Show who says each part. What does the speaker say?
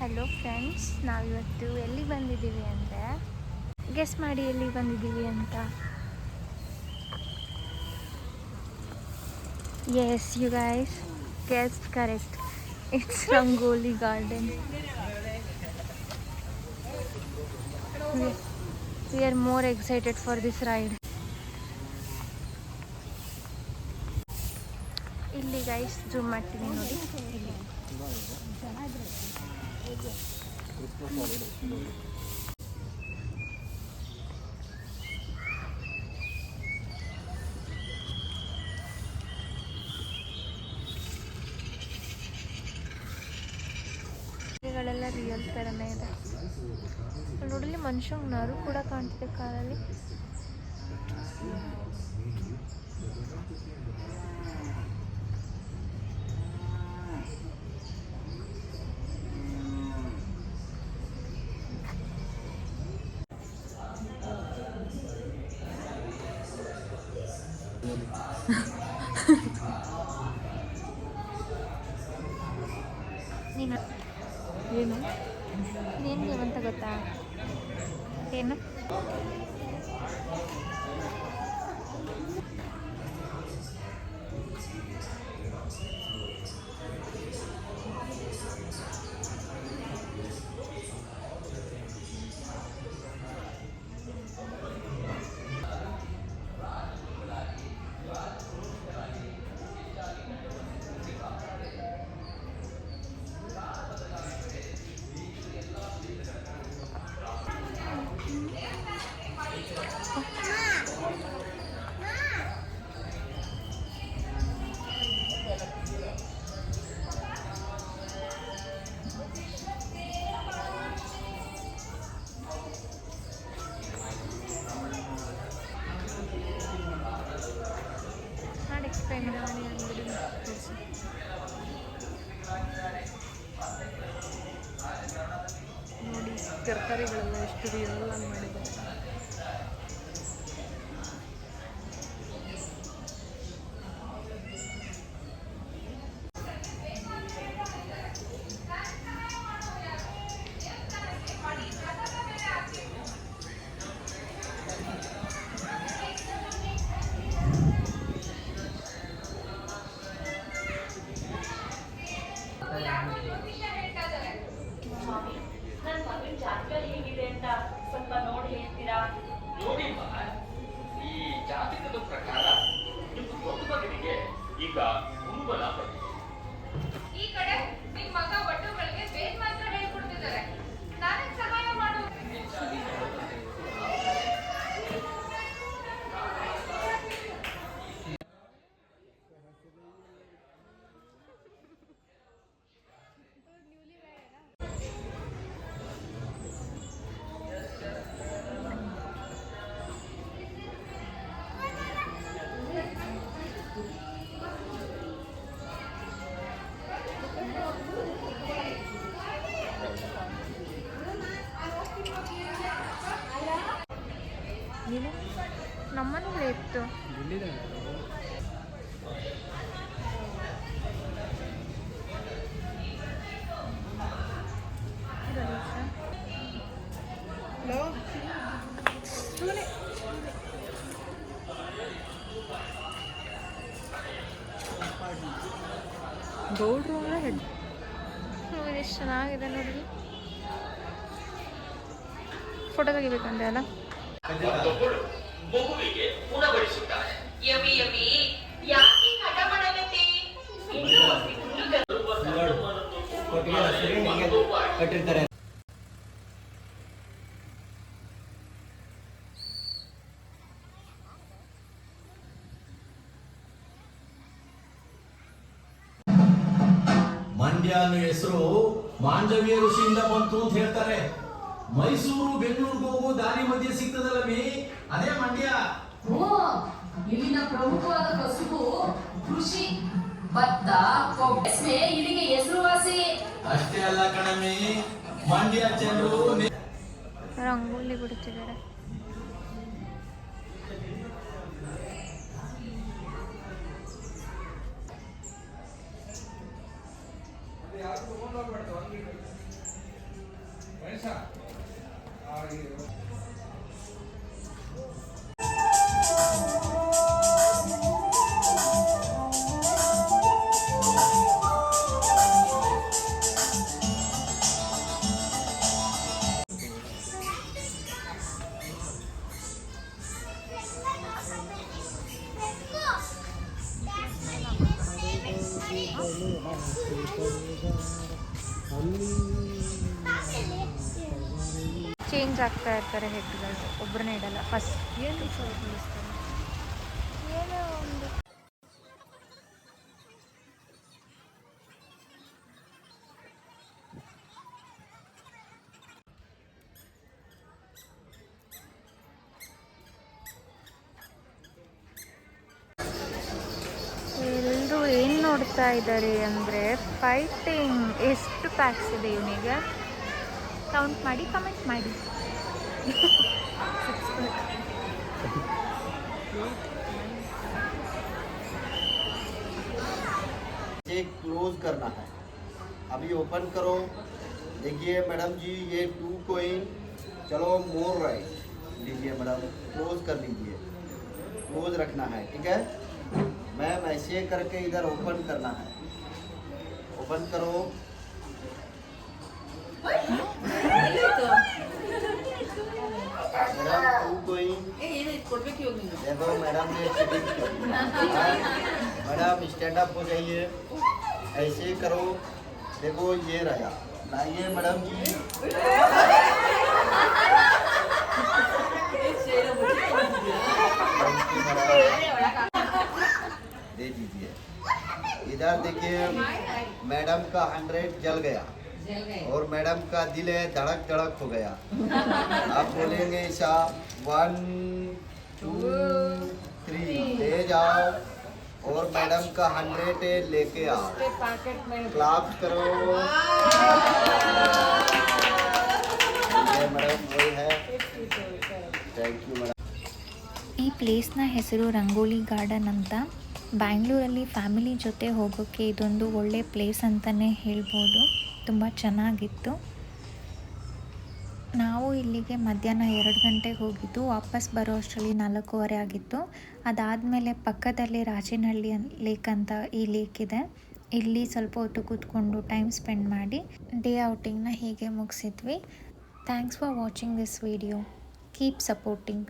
Speaker 1: Hello friends, ನಾವಿವತ್ತು ಎಲ್ಲಿಗೆ ಬಂದಿದ್ದೀವಿ ಅಂದರೆ, ಗೆಸ್ ಮಾಡಿ ಎಲ್ಲಿಗೆ ಬಂದಿದ್ದೀವಿ ಅಂತ. Yes, you guys guessed correct. It's Rangoli garden. We are more excited for this ride. ಇಲ್ಲಿ ಗೈಸ್ ಜೂಮ್ ಮಾಡ್ತೀನಿ ನೋಡಿ. ಗಳೆಲ್ಲ ರಿಯಲ್ ಥರನೇ ಇದೆ. ನೋಡಲಿ ಮನುಷ್ಯಂಗೆ ನರು ಕೂಡ ಕಾಣ್ತಿದೆ ಕಾರಲ್ಲಿ. ಏನು ಏನು ಅಂತ ಗೊತ್ತಾ? ಏನು ನೋಡಿ, ತರಕಾರಿಗಳೆಲ್ಲ ಎಷ್ಟು ರಿಯಲ್ ಆಗಿ ಮಾಡಿದ್ದಾರೆ.
Speaker 2: ಈ ಜಾತಕದ ಪ್ರಕಾರ ನಿಮ್ಮ ದೊಡ್ಡ ಮಗನಿಗೆ ಈಗ ಕುರುಬಲ ಈ ಕಡೆ ನಿಮ್ಮ ಮಗ ಒಟ್ಟುಗಳಿಗೆ ಬೇರೆ ಮಾತ್ರ ಹೇಳ್ಕೊಡ್ತಿದ್ದಾರೆ. ನಾನೇ ಸಹಾಯ ಮಾಡು.
Speaker 1: ನಮ್ಮನೇಲೆ ಇತ್ತು. ಗೌಡ್ರು ಹೆಡ್ ಎಷ್ಟು ಚೆನ್ನಾಗಿದೆ ನೋಡಿ. ಫೋಟೋ ತೆಗಿಬೇಕಂದ್ರೆ ಅಲ್ಲ.
Speaker 2: ಮಗುವಿಗೆ ಉಣಬಡಿಸುತ್ತಾರೆ. ಯಮಿ ಯಮಿ ಯಾಕೆ ಹಠ ಮಾಡಲತ್ತಿ? ಇನ್ನೂ ಕಟ್ಟಿರ್ತಾರೆ.
Speaker 3: ಮಂಡ್ಯ ಅನ್ನೋ ಹೆಸರು ಮಾಂಡವ್ಯ ಋಷಿಯಿಂದ ಬಂತು ಅಂತ ಹೇಳ್ತಾರೆ. ಮೈಸೂರು ಬೆಂಗಳೂರಿಗೆ ಹೋಗೋ ದಾರಿ ಮಧ್ಯೆ ಸಿಗ್ತದಲ್ಲ ಬಿ, ಅದೇ ಮಂಡ್ಯ.
Speaker 4: ಇಲ್ಲಿನ ಪ್ರಮುಖವಾದ ಕಸುಬು ಕೃಷಿ, ಭತ್ತ, ಕೊಬ್ಬೆ ಇಲ್ಲಿಗೆ ಹೆಸರುವಾಸಿ.
Speaker 3: ಅಷ್ಟೇ ಅಲ್ಲ ಕಣಮಿ, ಮಂಡ್ಯ ಜನರು
Speaker 1: ರಂಗೋಲಿ ಬಿಡುತ್ತಿದ್ದಾರೆ. ಚೇಂಜ್ ಆಗ್ತಾ ಇರ್ತಾರೆ ಹೆಡ್ಗಳು, ಒಬ್ಬರನ್ನೇ ಇಡಲ್ಲ. ಫಸ್ಟ್ ಏನೋ ಒಂದು ಎಲ್ಲರೂ ಏನು ನೋಡ್ತಾ ಇದ್ದಾರೆ ಅಂದರೆ ಫೈಟಿಂಗ್. ಎಷ್ಟು ಪ್ಯಾಕ್ಸ್ ಇದೆ ಇವನಿಗೆ ಕೌಂಟ್ ಮಾಡಿ ಕಮೆಂಟ್ ಮಾಡಿ.
Speaker 5: क्लोज करना है, अभी ओपन करो। देखिए मैडम जी ये 2 कॉइन, चलो मोर राइट लीजिए मैडम, क्लोज कर लीजिए, क्लोज रखना है, ठीक है मैम। ऐसे करके इधर ओपन करना है, ओपन करो। मैडम 2 कॉइन देखो मैडम ने चीटिंग की। मैडम स्टैंड अप हो जाइए, ऐसे करो। देखो ये रहा, लाइए मैडम जी। दे दीजिए। इधर देखिए मैडम का 100 जल गया और मैडम का दिल है धड़क धड़क हो गया। आप बोलेंगे ईशा 1 2 3 ले जाओ और मैडम का 100 लेके आओ, क्लैप करो। मैडम वही है, थैंक यू मैडम।
Speaker 1: ಈ ಪ್ಲೇಸ್ನ ಹೆಸರು ರಂಗೋಲಿ ಗಾರ್ಡನ್ ಅಂತ. ಬ್ಯಾಂಗ್ಳೂರಲ್ಲಿ ಫ್ಯಾಮಿಲಿ ಜೊತೆ ಹೋಗೋಕ್ಕೆ ಇದೊಂದು ಒಳ್ಳೆ ಪ್ಲೇಸ್ ಅಂತಲೇ ಹೇಳ್ಬೋದು. ತುಂಬ ಚೆನ್ನಾಗಿತ್ತು. ನಾವು ಇಲ್ಲಿಗೆ ಮಧ್ಯಾಹ್ನ 2 ಗಂಟೆಗೆ ಹೋಗಿದ್ದು, ವಾಪಸ್ ಬರೋ ಅಷ್ಟರಲ್ಲಿ 4:15 ಆಗಿತ್ತು. ಅದಾದಮೇಲೆ ಪಕ್ಕದಲ್ಲಿ ರಾಜನಹಳ್ಳಿ ಲೇಕ್ ಅಂತ ಈ ಲೇಕ್ ಇದೆ. ಇಲ್ಲಿ ಸ್ವಲ್ಪ ಹೊತ್ತು ಕೂತ್ಕೊಂಡು ಟೈಮ್ ಸ್ಪೆಂಡ್ ಮಾಡಿ ಡೇ ಔಟಿಂಗ್ನ ಹೀಗೆ ಮುಗಿಸಿದ್ವಿ. Thanks for watching this video. Keep supporting.